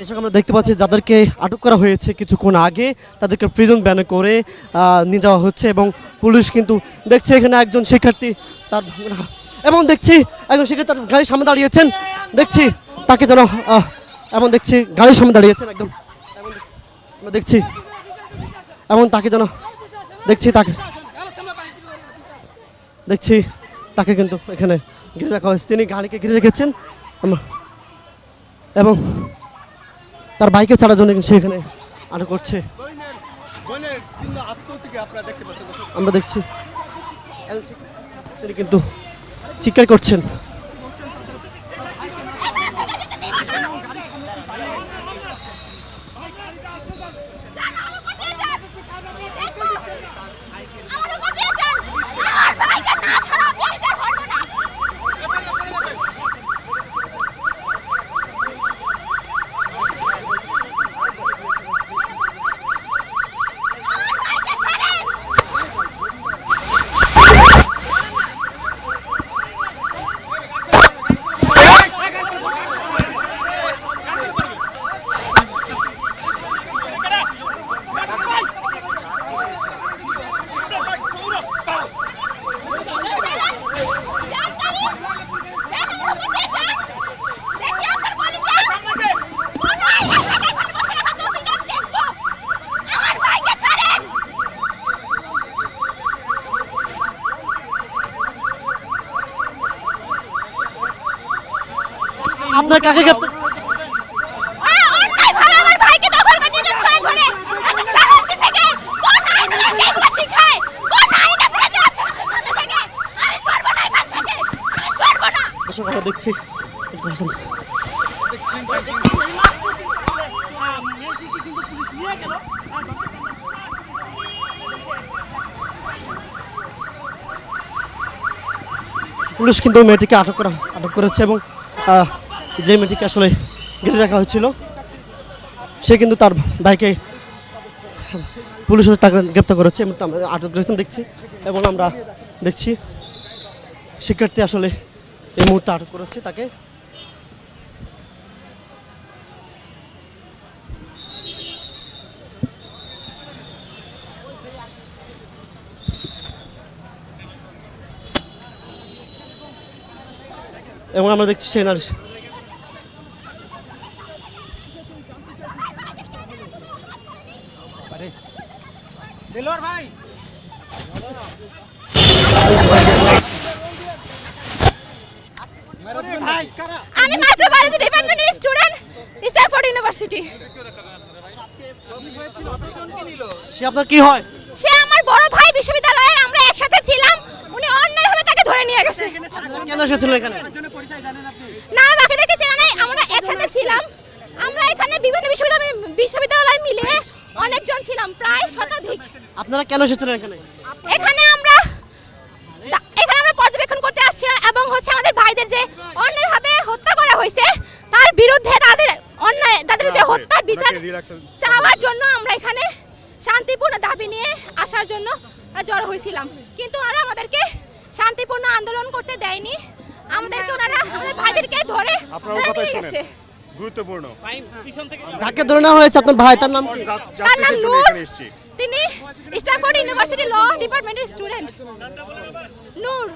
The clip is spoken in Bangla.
দর্শক আমরা দেখতে পাচ্ছি যাদেরকে আটক করা হয়েছে কিছুক্ষণ আগে তাদেরকে প্রিজন ভ্যানে করে নিয়ে যাওয়া হচ্ছে এবং পুলিশ কিন্তু দেখছে এখানে একজন শিক্ষার্থী তার এবং দেখছি একজন শিক্ষার্থী তার গাড়ির সামনে দাঁড়িয়েছেন দেখছি তাকে যেন এবং দেখছি গাড়ির সামনে দাঁড়িয়েছেন একদম আমরা দেখছি এবং তাকে যেন দেখছি তাকে কিন্তু এখানে ঘিরে রাখা হয়েছে তিনি গাড়িকে ঘিরে রেখেছেন এবং তার বাইকে ছাড়ার জন্য সে এখানে আটক করছে আমরা দেখছি তিনি কিন্তু চিৎকার করছেন আপনার কাকে গ্রেফতার আমার ভাইকে দখল করে নিয়ে যাচ্ছে ঘরে এত সাহস থেকে কোন আইন আছে এগুলো শিখায় কোন আইন আপনারা যাচ্ছেন সামনে থেকে আমি সর্বনা এখান থেকে আমি সর্বনা দর্শক আমরা দেখছি পুলিশ কিন্তু মেয়েটিকে আটক করেছে এবং যে মেয়েটিকে আসলে ঘিরে রাখা হয়েছিল সে কিন্তু তার বাইকে পুলিশ তাকে গ্রেপ্তার করেছে এবং আটক করেছেন দেখছি এবং আমরা দেখছি শিক্ষার্থী আসলে এই মুহূর্তে আটক করেছে তাকে এবং আমরা দেখছি সেই নারী আমি মাইক্রোবায়োলজি ডিপার্টমেন্টের স্টুডেন্ট স্টারফোর্ড ইউনিভার্সিটি সে আপনার কি হয় সে আমার বড় ভাই বিশ্ববিদ্যালয়ের আমরা একসাথে ছিলাম উনি অন্যায়ভাবে তাকে ধরে নিয়ে গেছে কেন এসেছিলেন এখানে না বাকি দেখে চেনা নাই আমরা একসাথে ছিলাম আমরা এখানে বিভিন্ন বিশ্ববিদ্যালয় মিলে অনেকজন ছিলাম প্রায় শতাধিক আপনারা কেন এসেছিলেন এখানে এখানে আমরা পর্যবেক্ষণ করতে আসছিলাম এবং হচ্ছে আমাদের ভাইদের যে অন্যায়ভাবে হত্যা করা হয়েছে তার বিরুদ্ধে তাদের যে হত্যার বিচার চাওয়ার জন্য আমরা এখানে শান্তিপূর্ণ দাবি নিয়ে আসার জন্য জড়ো হয়েছিলাম কিন্তু ওনারা আমাদেরকে শান্তিপূর্ণ আন্দোলন করতে দেয়নি আমাদেরকে ওনারা আমাদের ভাইদেরকে ধরে নিয়ে গেছে গুরুত্বপূর্ণ যাকে ধরে নেওয়া হয়েছে আপনার ভাই তার নাম কি তার নাম নূর তিনি স্টারফোর্ড ইউনিভার্সিটি ল ডিপার্টমেন্টের স্টুডেন্ট নূর